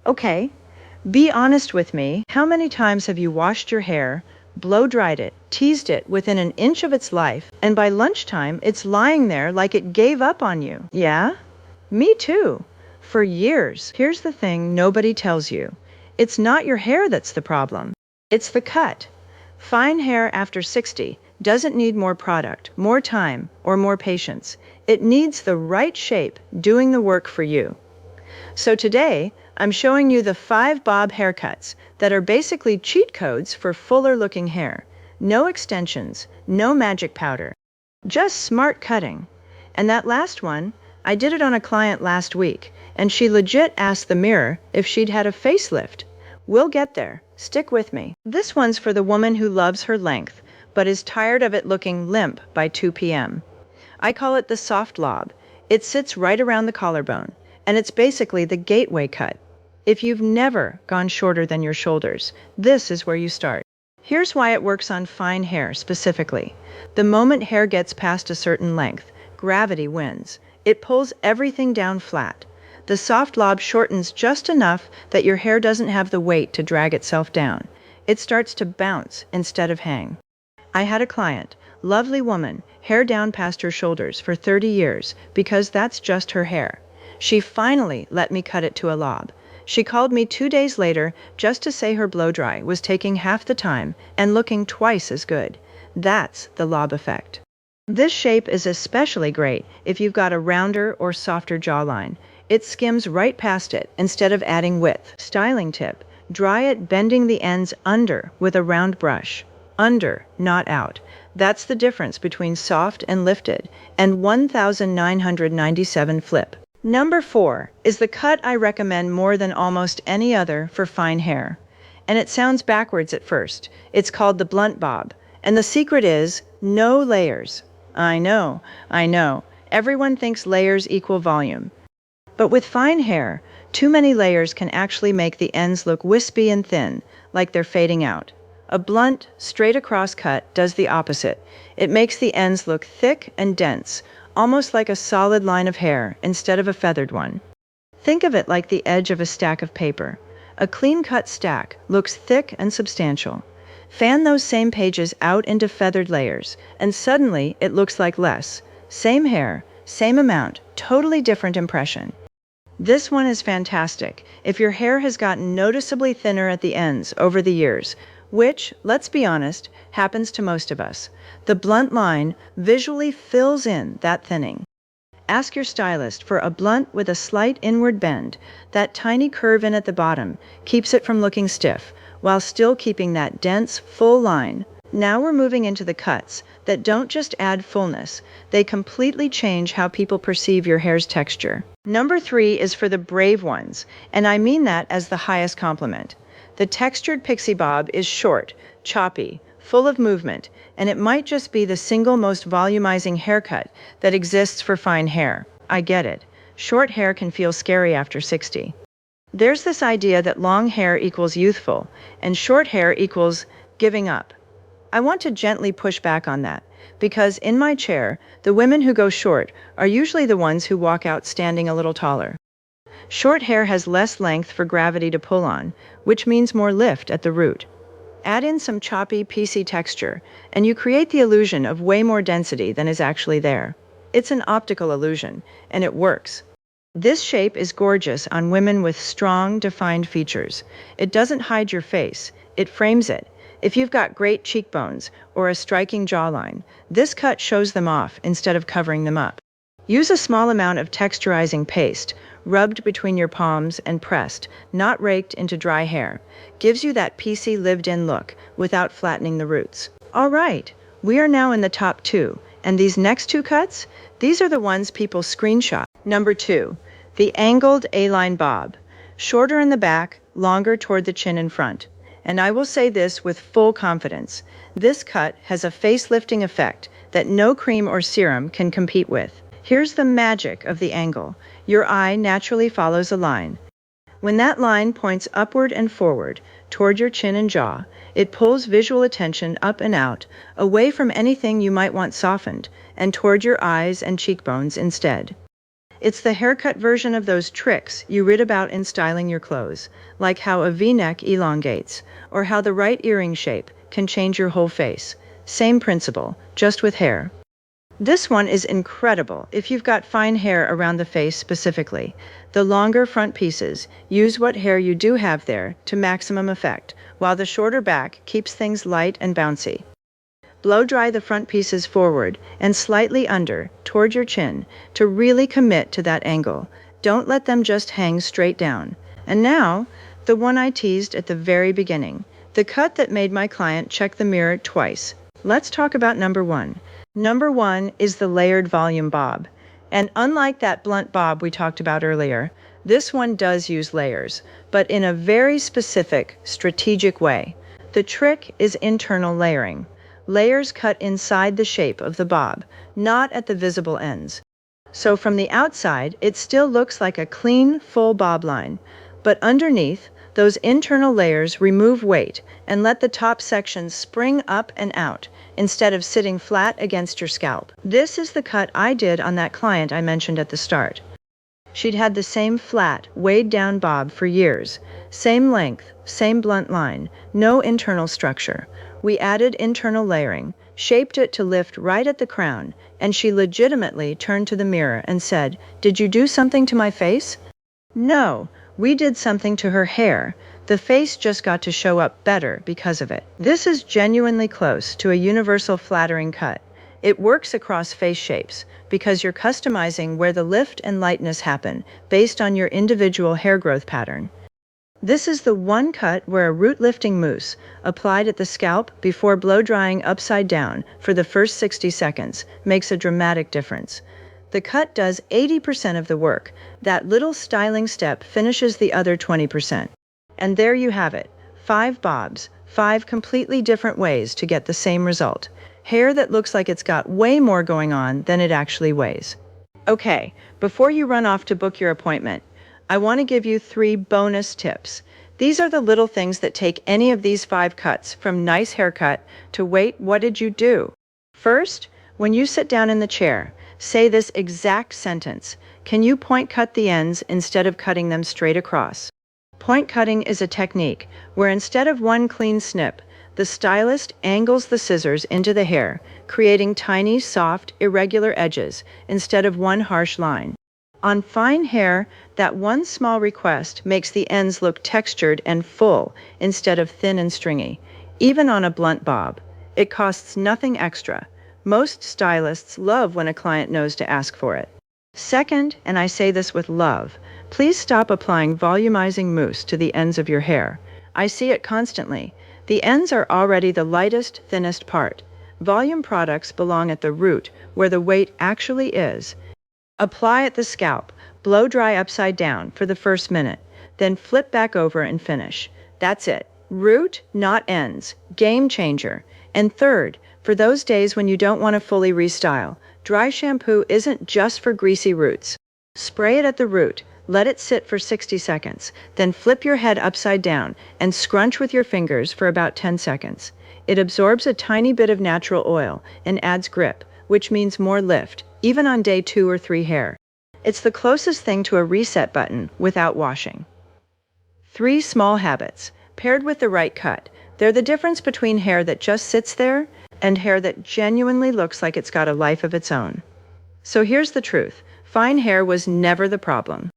Okay, be honest with me. How many times have you washed your hair, blow dried it, teased it within an inch of its life, and by lunchtime it's lying there like it gave up on you? Yeah? Me too. For years. Here's the thing nobody tells you. It's not your hair that's the problem. It's the cut. Fine hair after 60 doesn't need more product, more time, or more patience. It needs the right shape doing the work for you. So today, I'm showing you the 5 bob haircuts that are basically cheat codes for fuller looking hair. No extensions, no magic powder, just smart cutting. And that last one, I did it on a client last week, and she legit asked the mirror if she'd had a facelift. We'll get there. Stick with me. This one's for the woman who loves her length, but is tired of it looking limp by 2 p.m. I call it the soft lob. It sits right around the collarbone, and it's basically the gateway cut. If you've never gone shorter than your shoulders, this is where you start. Here's why it works on fine hair specifically. The moment hair gets past a certain length, gravity wins. It pulls everything down flat. The soft lob shortens just enough that your hair doesn't have the weight to drag itself down. It starts to bounce instead of hang. I had a client, lovely woman, hair down past her shoulders for 30 years because that's just her hair. She finally let me cut it to a lob. She called me 2 days later just to say her blow dry was taking half the time and looking twice as good. That's the lob effect. This shape is especially great if you've got a rounder or softer jawline. It skims right past it instead of adding width. Styling tip: dry it bending the ends under with a round brush. Under, not out. That's the difference between soft and lifted, and 1997 flip. Number 4 is the cut I recommend more than almost any other for fine hair. And it sounds backwards at first. It's called the blunt bob. And the secret is no layers. I know. Everyone thinks layers equal volume. But with fine hair, too many layers can actually make the ends look wispy and thin, like they're fading out. A blunt, straight across cut does the opposite. It makes the ends look thick and dense, almost like a solid line of hair instead of a feathered one. Think of it like the edge of a stack of paper. A clean-cut stack looks thick and substantial. Fan those same pages out into feathered layers, and suddenly it looks like less. Same hair, same amount, totally different impression. This one is fantastic if your hair has gotten noticeably thinner at the ends over the years, which, let's be honest, happens to most of us. The blunt line visually fills in that thinning. Ask your stylist for a blunt with a slight inward bend. That tiny curve in at the bottom keeps it from looking stiff, while still keeping that dense, full line. Now we're moving into the cuts that don't just add fullness, they completely change how people perceive your hair's texture. Number 3 is for the brave ones, and I mean that as the highest compliment. The textured pixie bob is short, choppy, full of movement, and it might just be the single most volumizing haircut that exists for fine hair. I get it. Short hair can feel scary after 60. There's this idea that long hair equals youthful, and short hair equals giving up. I want to gently push back on that, because in my chair, the women who go short are usually the ones who walk out standing a little taller. Short hair has less length for gravity to pull on, which means more lift at the root. Add in some choppy, piecey texture, and you create the illusion of way more density than is actually there. It's an optical illusion, and it works. This shape is gorgeous on women with strong, defined features. It doesn't hide your face, it frames it. If you've got great cheekbones or a striking jawline, this cut shows them off instead of covering them up. Use a small amount of texturizing paste, rubbed between your palms and pressed, not raked into dry hair. Gives you that piecey, lived-in look without flattening the roots. All right, we are now in the top 2, and these next 2 cuts, these are the ones people screenshot. Number 2, the angled A-line bob. Shorter in the back, longer toward the chin in front. And I will say this with full confidence. This cut has a face-lifting effect that no cream or serum can compete with. Here's the magic of the angle. Your eye naturally follows a line. When that line points upward and forward, toward your chin and jaw, it pulls visual attention up and out, away from anything you might want softened, and toward your eyes and cheekbones instead. It's the haircut version of those tricks you read about in styling your clothes, like how a V-neck elongates, or how the right earring shape can change your whole face. Same principle, just with hair. This one is incredible if you've got fine hair around the face specifically. The longer front pieces use what hair you do have there to maximum effect, while the shorter back keeps things light and bouncy. Blow dry the front pieces forward and slightly under, toward your chin, to really commit to that angle. Don't let them just hang straight down. And now, the one I teased at the very beginning, the cut that made my client check the mirror twice. Let's talk about number one. Number one is the layered volume bob. And unlike that blunt bob we talked about earlier, this one does use layers, but in a very specific, strategic way. The trick is internal layering. Layers cut inside the shape of the bob, not at the visible ends. So from the outside, it still looks like a clean, full bob line. But underneath, those internal layers remove weight and let the top section spring up and out instead of sitting flat against your scalp. This is the cut I did on that client I mentioned at the start. She'd had the same flat, weighed-down bob for years. Same length, same blunt line, no internal structure. We added internal layering, shaped it to lift right at the crown, and she legitimately turned to the mirror and said, "Did you do something to my face?" No, we did something to her hair. The face just got to show up better because of it. This is genuinely close to a universal flattering cut. It works across face shapes because you're customizing where the lift and lightness happen based on your individual hair growth pattern. This is the one cut where a root-lifting mousse, applied at the scalp before blow-drying upside down for the first 60 seconds, makes a dramatic difference. The cut does 80% of the work. That little styling step finishes the other 20%. And there you have it. 5 bobs, 5 completely different ways to get the same result. Hair that looks like it's got way more going on than it actually weighs. Okay, before you run off to book your appointment, I want to give you 3 bonus tips. These are the little things that take any of these 5 cuts from nice haircut to wait, what did you do? First, when you sit down in the chair, say this exact sentence. Can you point cut the ends instead of cutting them straight across? Point cutting is a technique where instead of one clean snip, the stylist angles the scissors into the hair, creating tiny, soft, irregular edges instead of one harsh line. On fine hair, that one small request makes the ends look textured and full instead of thin and stringy. Even on a blunt bob, it costs nothing extra. Most stylists love when a client knows to ask for it. Second, and I say this with love, please stop applying volumizing mousse to the ends of your hair. I see it constantly. The ends are already the lightest, thinnest part. Volume products belong at the root, where the weight actually is. Apply at the scalp, blow dry upside down for the first minute, then flip back over and finish. That's it. Root, not ends. Game changer. And third, for those days when you don't want to fully restyle, dry shampoo isn't just for greasy roots. Spray it at the root, let it sit for 60 seconds, then flip your head upside down and scrunch with your fingers for about 10 seconds. It absorbs a tiny bit of natural oil and adds grip, which means more lift, even on day 2 or 3 hair. It's the closest thing to a reset button without washing. 3 small habits, paired with the right cut. They're the difference between hair that just sits there and hair that genuinely looks like it's got a life of its own. So here's the truth. Fine hair was never the problem.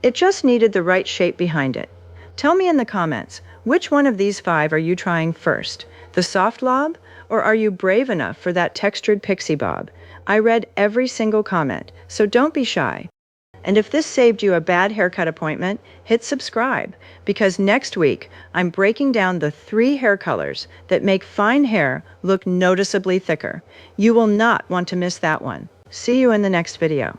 It just needed the right shape behind it. Tell me in the comments, which one of these 5 are you trying first? The soft lob? Or are you brave enough for that textured pixie bob? I read every single comment, so don't be shy. And if this saved you a bad haircut appointment, hit subscribe, because next week I'm breaking down the 3 hair colors that make fine hair look noticeably thicker. You will not want to miss that one. See you in the next video.